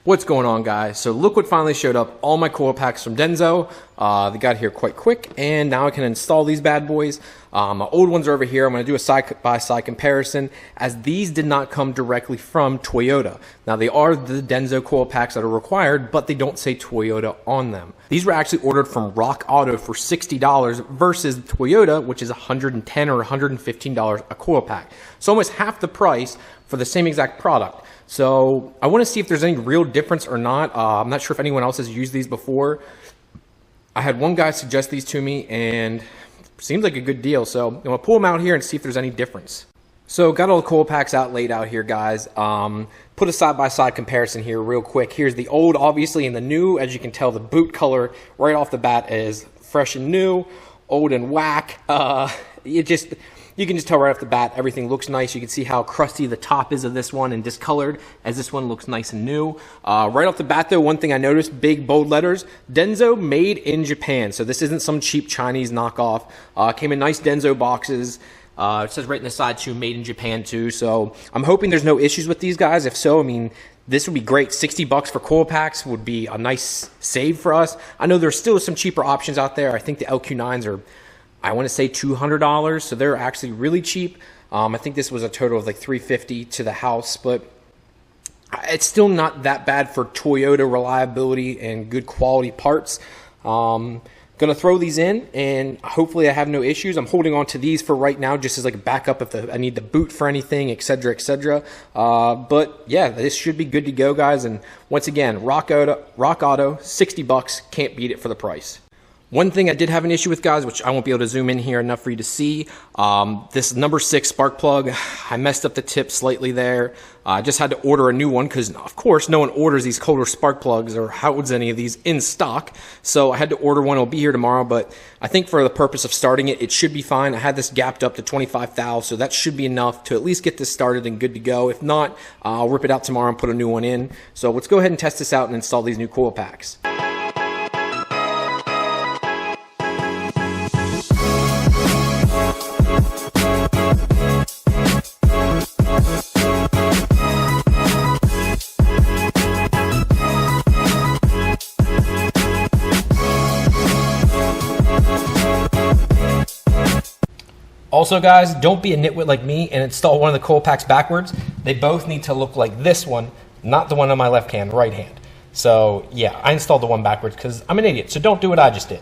What's going on, guys? So look what finally showed up. All my coil packs from Denso. They got here quite quick, and now I can install these bad boys. My old ones are over here. I'm going to do a side-by-side comparison, as these did not come directly from Toyota. Now, they are the Denso coil packs that are required, but they don't say Toyota on them. These were actually ordered from Rock Auto for $60 versus Toyota, which is $110 or $115 a coil pack. So almost half the price for the same exact product. So I want to see if there's any real difference or not. I'm not sure if anyone else has used these before. I had one guy suggest these to me, and seems like a good deal. So I'm going to pull them out here and see if there's any difference. So got all the coil packs out laid out here, guys. Put a side-by-side comparison here real quick. Here's the old, obviously, and the new. As you can tell, the boot color right off the bat is fresh and new, old and whack. You can just tell right off the bat, everything looks nice. You can see how crusty the top is of this one and discolored, as this one looks nice and new. Right off the bat, though, one thing I noticed, big bold letters, Denso made in Japan. So this isn't some cheap Chinese knockoff. Came in nice Denso boxes. It says right in the side, too, made in Japan, too. So I'm hoping there's no issues with these guys. If so, I mean, this would be great. $60 for coil packs would be a nice save for us. I know there's still some cheaper options out there. I think the LQ9s are, I want to say $200, so they're actually really cheap. I think this was a total of like $350 to the house, but it's still not that bad for Toyota reliability and good quality parts. Gonna throw these in, and hopefully I have no issues. I'm holding on to these for right now, just as like a backup if I need the boot for anything, etc., etc. But yeah, this should be good to go, guys. And once again, Rock Auto, $60, can't beat it for the price. One thing I did have an issue with, guys, which I won't be able to zoom in here enough for you to see, this number 6 spark plug, I messed up the tip slightly there. I just had to order a new one because, of course, no one orders these Kohler spark plugs or holds any of these in stock. So I had to order one. It'll be here tomorrow, but I think for the purpose of starting it, it should be fine. I had this gapped up to 25 thou, so that should be enough to at least get this started and good to go. If not, I'll rip it out tomorrow and put a new one in. So let's go ahead and test this out and install these new coil packs. Also, guys, don't be a nitwit like me and install one of the coil packs backwards. They both need to look like this one, not the one on my left hand, right hand. So, yeah, I installed the one backwards because I'm an idiot, so don't do what I just did.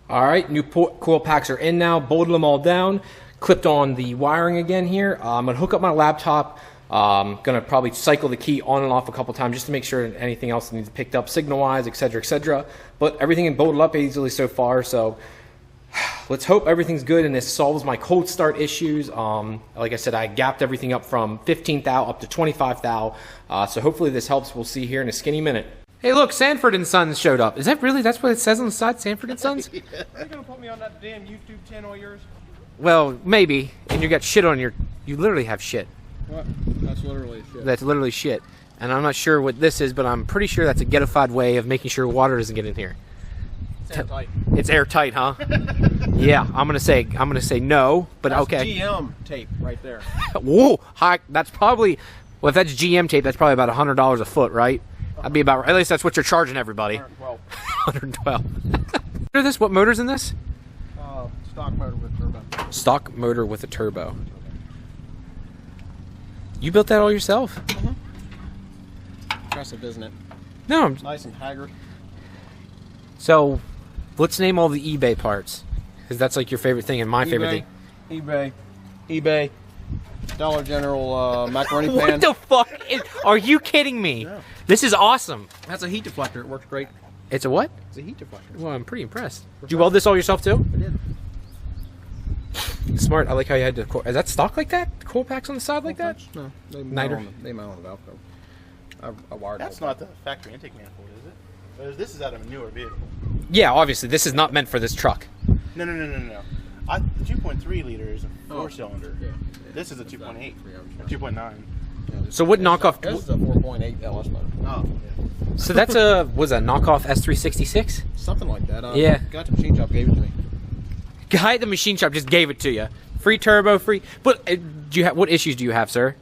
All right, new coil packs are in now, bolted them all down, clipped on the wiring again here. I'm going to hook up my laptop. I'm going to probably cycle the key on and off a couple times just to make sure anything else needs picked up signal-wise, etc., etc. But everything is bolted up easily so far, so let's hope everything's good and this solves my cold start issues. Like I said, I gapped everything up from 15 thou up to 25 thou. So hopefully this helps. We'll see here in a skinny minute. Hey, look, Sanford and Sons showed up. Is that really, that's what it says on the side, Sanford and Sons? Yeah. Are you going to put me on that damn YouTube channel of yours? Well, maybe. And you got shit on your, you literally have shit. What? That's literally shit. That's literally shit. And I'm not sure what this is, but I'm pretty sure that's a getified way of making sure water doesn't get in here. It's airtight. It's airtight, huh? Yeah, I'm gonna say no, but that's okay. GM tape right there. Whoa, hi, that's probably, well, if that's GM tape, that's probably about $100 a foot, right? That'd be about, at least that's what you're charging everybody. 112. 112. What motor's in this? Stock motor with turbo. Stock motor with a turbo. You built that all yourself? Mm-hmm. Impressive, isn't it? No. Nice and haggard. So, let's name all the eBay parts, because that's like your favorite thing and my favorite thing. eBay. Dollar General macaroni pan. What the fuck? Are you kidding me? Yeah. This is awesome. That's a heat deflector. It works great. It's a what? It's a heat deflector. Well, I'm pretty impressed. Did you weld this all yourself too? I did. Smart. I like how you had to. Is that stock like that? The coil packs on the side like that? No. They Niter? mount on the Velcro. I wired it. That's not the factory intake manifold, is it? This is out of a newer vehicle. Yeah, obviously. This is not meant for this truck. No. The 2.3 liter is a 4-cylinder. Yeah. This is a 2.8 or 2.9. Yeah, So what knockoff? This is a 4.8 LS motor. Oh, yeah. So that's a was a knockoff S366? Something like that. Yeah. Got the machine shop, gave it to me. Guy at the machine shop just gave it to you. Free turbo, free. But do you what issues do you have, sir?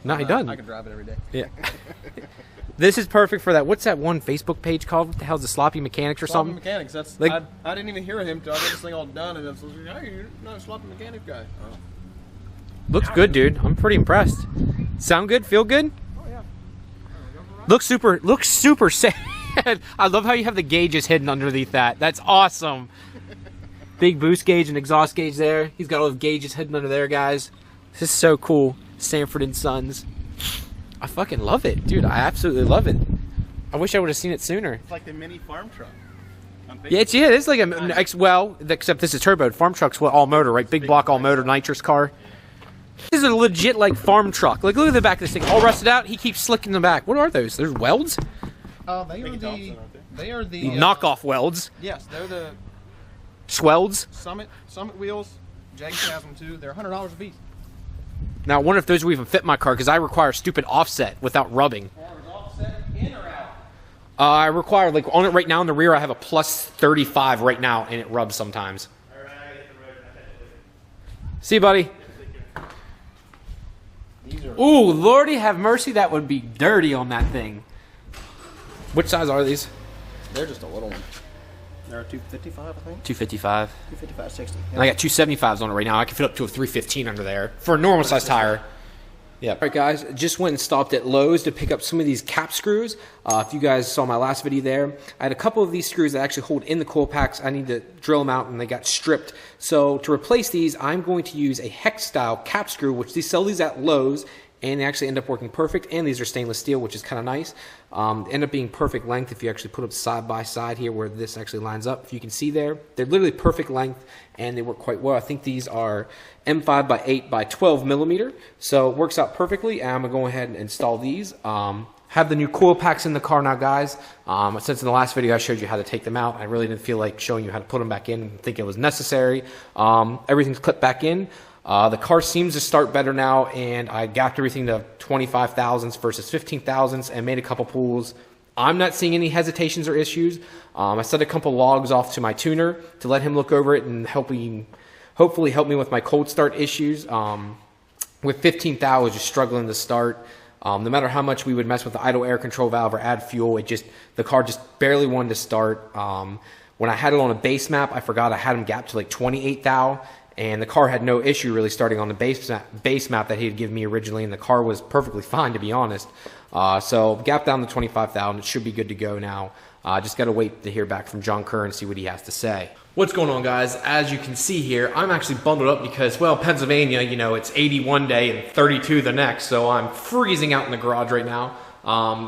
No, he doesn't. I can drive it every day. Yeah. This is perfect for that. What's that one Facebook page called? What the hell's the Sloppy Mechanics or Sloppy something? Mechanics. That's Like- I didn't even hear him till I got this thing all done, and it's like, hey, you're not a Sloppy Mechanics guy. Oh. Looks good, dude. I'm pretty impressed. Sound good? Feel good? Oh yeah. Looks super sad. I love how you have the gauges hidden underneath that. That's awesome. Big boost gauge and exhaust gauge there. He's got all the gauges hidden under there, guys. This is so cool. Sanford and Sons. I fucking love it, dude. I absolutely love it. I wish I would have seen it sooner. It's like the mini farm truck. Yeah, it's like except this is turbo. Farm truck's all motor, right? Big block all motor nitrous car. This is a legit like farm truck. Like, look at the back of this thing, all rusted out. He keeps slicking them back. What are those? There's welds? They are the Knockoff welds. Yes, they're the Swelds. Summit wheels. Jag has them too. They're $100 a piece. Now, I wonder if those will even fit my car, because I require stupid offset without rubbing. Offset in or out? I require, like, on it right now in the rear, I have a plus 35 right now, and it rubs sometimes. See you, buddy. Ooh, Lordy have mercy, that would be dirty on that thing. Which size are these? They're just a little one. They're 255, I think. 255. 255, 60. And I got 275s on it right now. I can fit up to a 315 under there for a normal size tire. Yeah. All right, guys, just went and stopped at Lowe's to pick up some of these cap screws. If you guys saw my last video there, I had a couple of these screws that actually hold in the coil packs. I need to drill them out, and they got stripped. So to replace these, I'm going to use a hex style cap screw, which they sell these at Lowe's, and they actually end up working perfect. And these are stainless steel, which is kind of nice. End up being perfect length if you actually put them side by side here where this actually lines up. If you can see there, they're literally perfect length, and they work quite well. I think these are M5 by 8 by 12 millimeter, so it works out perfectly. And I'm gonna go ahead and install these. Have the new coil packs in the car now, guys. Since in the last video I showed you how to take them out, I really didn't feel like showing you how to put them back in. I didn't think it was necessary. Everything's clipped back in. The car seems to start better now, and I gapped everything to 25 thousandths versus 15 thousandths and made a couple pulls. I'm not seeing any hesitations or issues. I set a couple logs off to my tuner to let him look over it and hopefully help me with my cold start issues. With 15 thou, I was just struggling to start. No matter how much we would mess with the idle air control valve or add fuel, the car just barely wanted to start. When I had it on a base map, I forgot I had him gapped to like 28 thou. And the car had no issue really starting on the base map that he had given me originally, and the car was perfectly fine, to be honest. So gap down to 25,000. It should be good to go now. Just got to wait to hear back from John Kerr and see what he has to say. What's going on, guys? As you can see here, I'm actually bundled up because, well, Pennsylvania, you know, it's 80 one day and 32 the next, so I'm freezing out in the garage right now.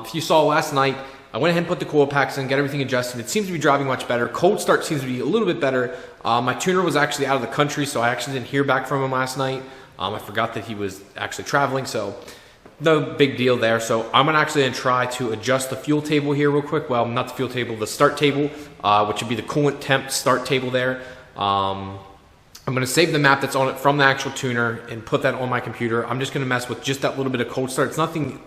If you saw last night, I went ahead and put the coil packs in, got everything adjusted. It seems to be driving much better. Cold start seems to be a little bit better. My tuner was actually out of the country, so I actually didn't hear back from him last night. I forgot that he was actually traveling, so no big deal there. So I'm actually going to try to adjust the fuel table here real quick. Well, not the fuel table, the start table, which would be the coolant temp start table there. I'm going to save the map that's on it from the actual tuner and put that on my computer. I'm just going to mess with just that little bit of cold start. It's nothing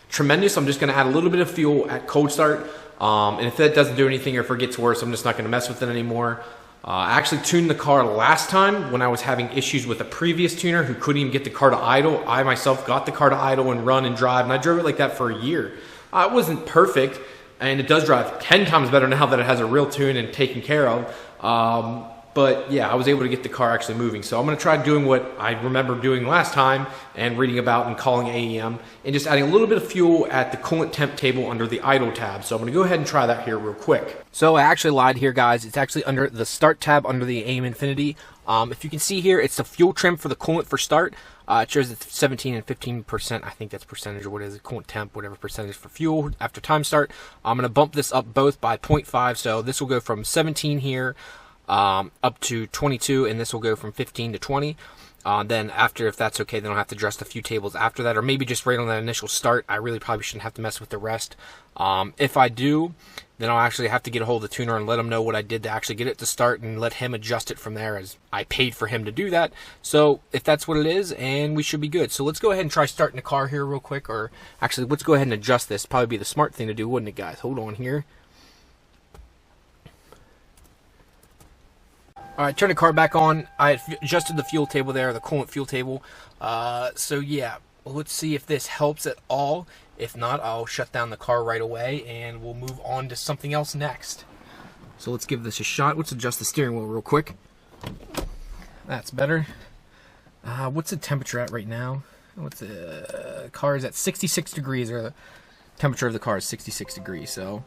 tremendous. I'm just going to add a little bit of fuel at cold start, and if that doesn't do anything or if it gets worse, I'm just not going to mess with it anymore. I actually tuned the car last time when I was having issues with a previous tuner who couldn't even get the car to idle. I myself got the car to idle and run and drive, and I drove it like that for a year. It wasn't perfect, and it does drive 10 times better now that it has a real tune and taken care of. But yeah, I was able to get the car actually moving. So I'm going to try doing what I remember doing last time and reading about and calling AEM and just adding a little bit of fuel at the coolant temp table under the idle tab. So I'm going to go ahead and try that here real quick. So I actually lied here, guys. It's actually under the start tab under the AIM Infinity. If you can see here, it's the fuel trim for the coolant for start. It shows it's 17 and 15%. I think that's percentage or what is it? Coolant temp, whatever percentage for fuel after time start. I'm going to bump this up both by 0.5. So this will go from 17 here up to 22, and this will go from 15 to 20. Then after, if that's okay, then I'll have to adjust a few tables after that, or maybe just right on that initial start. I really probably shouldn't have to mess with the rest. If I do, then I'll actually have to get a hold of the tuner and let him know what I did to actually get it to start and let him adjust it from there, as I paid for him to do that. So if that's what it is, and we should be good. So let's go ahead and try starting the car here real quick, or actually let's go ahead and adjust this. Probably be the smart thing to do, wouldn't it, guys? Hold on here. All right, turn the car back on. I adjusted the fuel table there, the coolant fuel table. So yeah, let's see if this helps at all. If not, I'll shut down the car right away and we'll move on to something else next. So let's give this a shot. Let's adjust the steering wheel real quick. That's better. What's the temperature at right now? What's the car is at 66 degrees, or the temperature of the car is 66 degrees, so.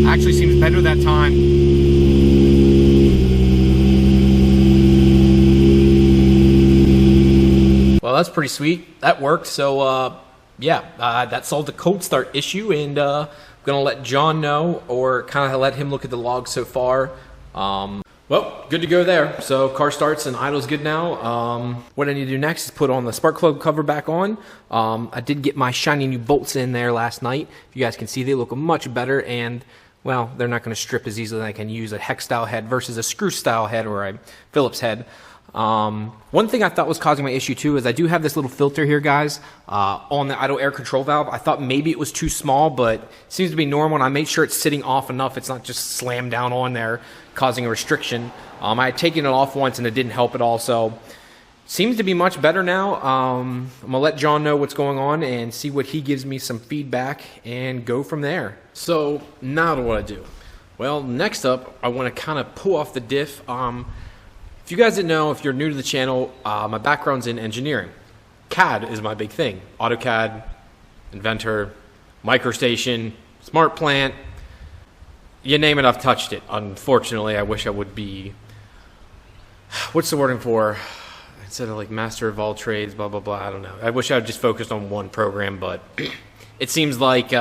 Actually seems better that time. Well, that's pretty sweet. That worked. So, yeah, that solved the cold start issue, and I'm going to let John know, or kind of let him look at the logs so far. Well, good to go there. So car starts and idle's good now. What I need to do next is put on the spark plug cover back on. I did get my shiny new bolts in there last night. If you guys can see, they look much better, and well, they're not going to strip as easily as I can use a hex style head versus a screw style head or a Phillips head. One thing I thought was causing my issue too is I do have this little filter here, guys, on the idle air control valve. I thought maybe it was too small, but it seems to be normal, and I made sure it's sitting off enough. It's not just slammed down on there, causing a restriction. I had taken it off once and it didn't help at all, so seems to be much better now. I'm gonna let John know what's going on and see what he gives me some feedback and go from there. So now what do I do? Well, next up, I want to kind of pull off the diff. If you guys didn't know, if you're new to the channel, my background's in engineering. CAD is my big thing. AutoCAD, Inventor, MicroStation, Smart Plant, you name it, I've touched it. Unfortunately, I wish I would be, what's the wording for? Instead of like master of all trades, blah, blah, blah, I don't know. I wish I had just focused on one program, but it seems like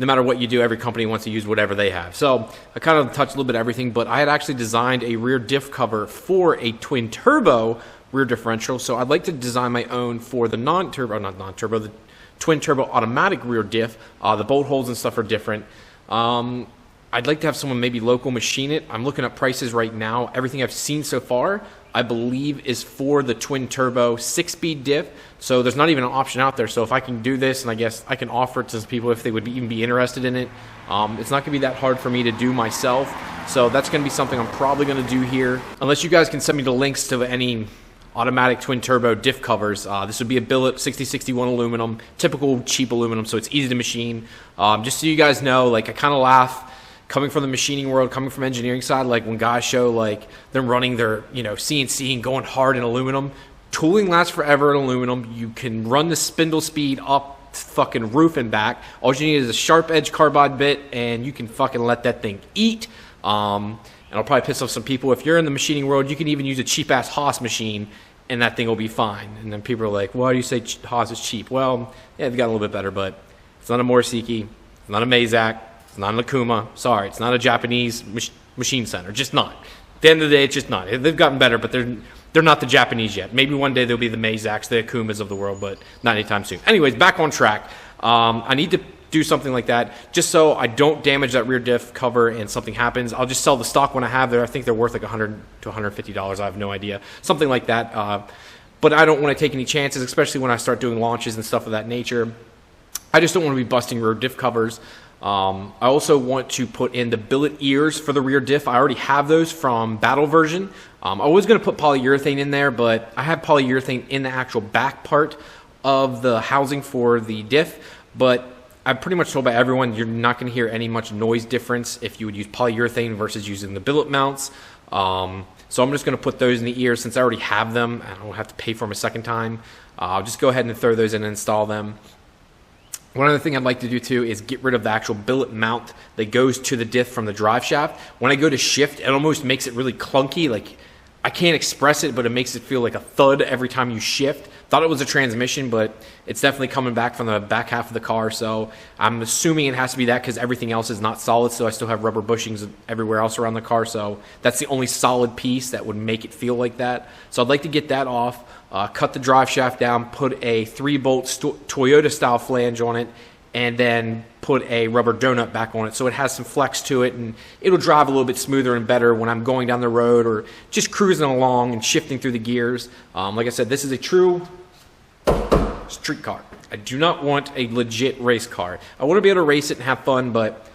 no matter what you do, every company wants to use whatever they have. So I kind of touched a little bit of everything, but I had actually designed a rear diff cover for a twin turbo rear differential. So I'd like to design my own for the the twin turbo automatic rear diff. The bolt holes and stuff are different. I'd like to have someone maybe local machine it. I'm looking at prices right now. Everything I've seen so far, I believe, is for the twin turbo 6-speed diff. So there's not even an option out there. So if I can do this, and I guess I can offer it to people if they would even be interested in it, it's not going to be that hard for me to do myself. So that's going to be something I'm probably going to do here. Unless you guys can send me the links to any automatic twin turbo diff covers. This would be a billet 6061 aluminum, typical cheap aluminum, so it's easy to machine. Just so you guys know, like, I kind of laugh coming from the machining world, coming from engineering side, like when guys show like them running their, CNC and going hard in aluminum. Tooling lasts forever in aluminum. You can run the spindle speed up fucking roof and back. All you need is a sharp edge carbide bit, and you can fucking let that thing eat. And I'll probably piss off some people. If you're in the machining world, you can even use a cheap ass Haas machine, and that thing will be fine. And then people are like, why do you say Haas is cheap? Well, yeah, they've got a little bit better, but it's not a Morisiki, it's not a Mazak, it's not an Akuma. Sorry, it's not a Japanese machine center. Just not. At the end of the day, it's just not. They've gotten better, but they're not the Japanese yet. Maybe one day they'll be the Mazaks, the Akumas of the world, but not anytime soon. Anyways, back on track. I need to do something like that just so I don't damage that rear diff cover and something happens. I'll just sell the stock when I have there. I think they're worth like $100 to $150. I have no idea. Something like that. But I don't want to take any chances, especially when I start doing launches and stuff of that nature. I just don't want to be busting rear diff covers. I also want to put in the billet ears for the rear diff. I already have those from Battle version. I was going to put polyurethane in there, but I have polyurethane in the actual back part of the housing for the diff. But I'm pretty much told by everyone you're not going to hear any much noise difference if you would use polyurethane versus using the billet mounts. So I'm just going to put those in the ears since I already have them. I don't have to pay for them a second time. I'll just go ahead and throw those in and install them. One other thing I'd like to do too is get rid of the actual billet mount that goes to the diff from the drive shaft. When I go to shift, it almost makes it really clunky. Like, I can't express it, but it makes it feel like a thud every time you shift. Thought it was a transmission, but it's definitely coming back from the back half of the car. So I'm assuming it has to be that because everything else is not solid. So I still have rubber bushings everywhere else around the car. So that's the only solid piece that would make it feel like that. So I'd like to get that off. Cut the drive shaft down, put a 3-bolt Toyota style flange on it, and then put a rubber donut back on it so it has some flex to it, and it'll drive a little bit smoother and better when I'm going down the road or just cruising along and shifting through the gears. Like I said, this is a true street car. I do not want a legit race car. I want to be able to race it and have fun, but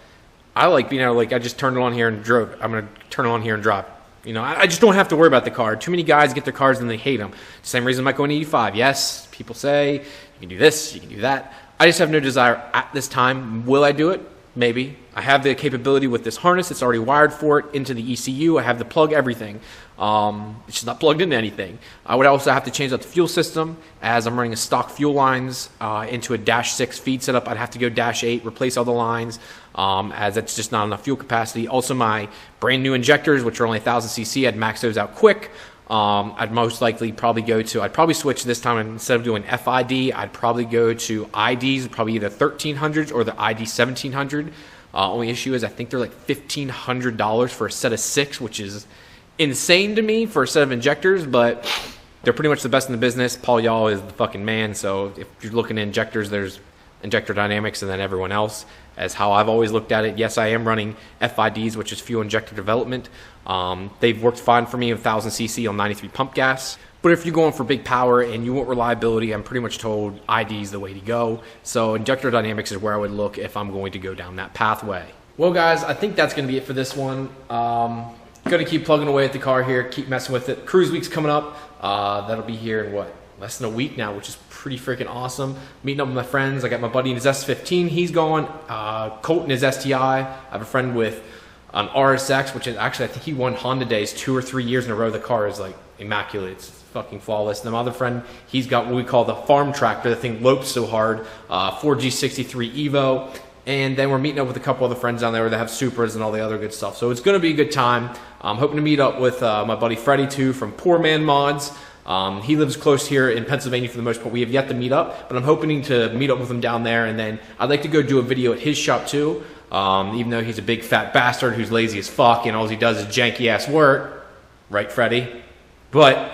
I like being able, like, I just turned it on here and drove. I'm going to turn it on here and drive. You know, I just don't have to worry about the car. Too many guys get their cars and they hate them. Same reason I might go an 85. Yes, people say you can do this, you can do that. I just have no desire at this time. Will I do it? Maybe. I have the capability with this harness. It's already wired for it into the ECU. I have the plug, everything. It's just not plugged into anything. I would also have to change out the fuel system as I'm running a stock fuel lines into a -6 feed setup. I'd have to go -8, replace all the lines as it's just not enough fuel capacity. Also, my brand new injectors, which are only 1,000 cc, I'd max those out quick. I'd most likely probably I'd probably switch this time. Instead of doing FID, I'd probably go to IDs, probably either 1300s or the ID 1700. Only issue is I think they're like $1,500 for a set of 6, which is insane to me for a set of injectors, but they're pretty much the best in the business. Paul Yaw is the fucking man, so if you're looking at injectors, there's Injector Dynamics and then everyone else, as how I've always looked at it. Yes, I am running FIDs, which is fuel injector development. They've worked fine for me with 1,000 cc on 93 pump gas. But if you're going for big power and you want reliability, I'm pretty much told ID is the way to go. So Injector Dynamics is where I would look if I'm going to go down that pathway. Well, guys, I think that's going to be it for this one. Going to keep plugging away at the car here, keep messing with it. Cruise Week's coming up. That'll be here in less than a week now, which is pretty freaking awesome. Meeting up with my friends. I got my buddy in his S15. He's going. Colt in his STI. I have a friend with an RSX, which is actually, I think he won Honda Days 2 or 3 years in a row. The car is like immaculate. It's fucking flawless. And my other friend, he's got what we call the farm tractor. The thing lopes so hard. 4G63 Evo. And then we're meeting up with a couple other friends down there that have Supras and all the other good stuff. So it's going to be a good time. I'm hoping to meet up with my buddy Freddie, too, from Poor Man Mods. He lives close here in Pennsylvania for the most part. We have yet to meet up, but I'm hoping to meet up with him down there. And then I'd like to go do a video at his shop, too. Even though he's a big fat bastard who's lazy as fuck and all he does is janky-ass work. Right, Freddie? But,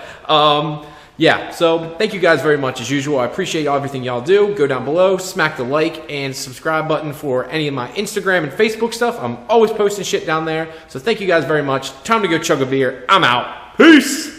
yeah, so thank you guys very much as usual. I appreciate everything y'all do. Go down below, smack the like and subscribe button for any of my Instagram and Facebook stuff. I'm always posting shit down there. So thank you guys very much. Time to go chug a beer. I'm out. Peace!